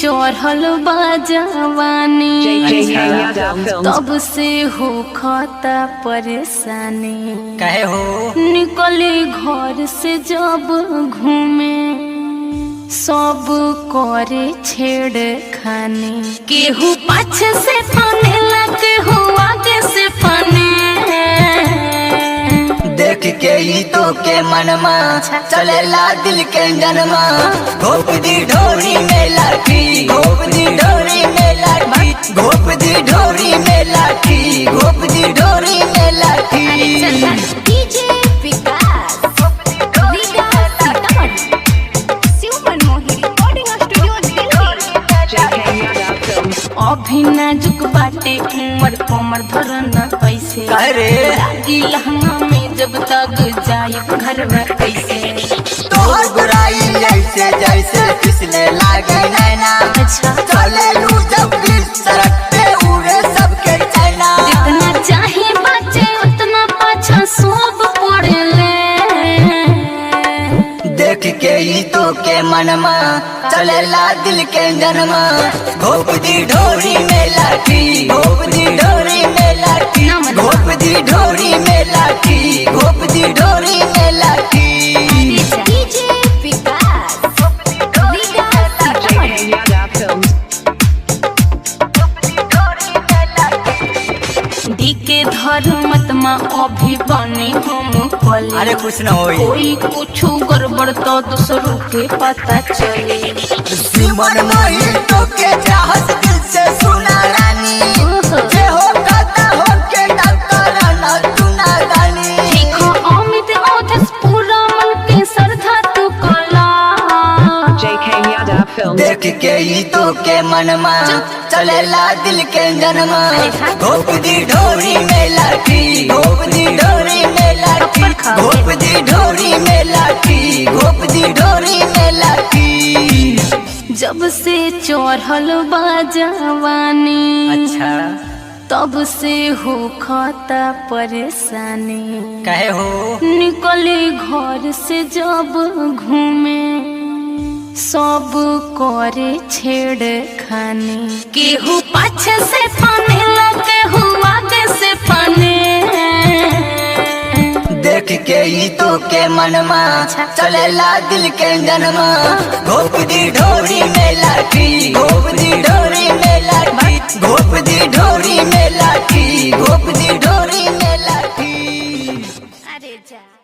चढ़ल बाजवानी तब से हो खाता परेशानी। कहे हो निकले घर से जब घूमे सब करे छेड़ खाने। केहू पाछे से फाने लगे हो आगे से फाने। देख के ही तो के मनमा चलेला दिल के जनमा। घोप दी ढोरी में लाठी, घोप दी ढोरी में लाठी, घोप दी ढोरी में लाठी, घोप दी ढोरी में लाठी। अभी नाजुक बाटे उमर कमर धरना कैसे। अरे लागी लहंगा में जब तक जाए घर में कैसे। तो बुराई ऐसे जैसे फिसले लागे नैना। चले लू जब भी सड़क पे उड़े सबके चैना। जितना चाहे बचे उतना पाछा सब पड़े ले। देख के ही तो के मनमा चलेला दिल के जनमा। घोप दी ढोरी में लाठी, घोप दी ढोरी में लाठी, घोप दी ढोरी में लाठी, घोप दी ढोरी में लाठी। के धर्मत्मा अभी बने हम कले। अरे कुछ न होई। कोई कुछ गड़बड़ तो दूसरों के पता चले। जीवन में तो के चाहत दिल से सुना रानी। जे हो कहता हो के डॉक्टर न सुना रानी। देखो अमित ओधस पूरा मन के श्रद्धा तू कला। देख के ही तो के मनमा चलेला दिल के जनमा। घोप दी ढोरी में लाठी, घोप दी ढोरी में लाठी, घोप दी ढोरी में लाठी, घोप दी ढोरी में लाठी। जब से चढ़ल बाजवानी अच्छा तब से हो खाता परेशानी। कहे हो निकले घर से जब घूमे सब करे छेड़ खाने। केहू पाछे से फाने लगे हो आगे से फाने। देख के ही तो के मनमा चलेला दिल के जनमा। घोप दी ढोरी में लाठी, घोप दी ढोरी में लाठी, घोप दी ढोरी में लाठी, घोप दी ढोरी में लाठी। अरे जा।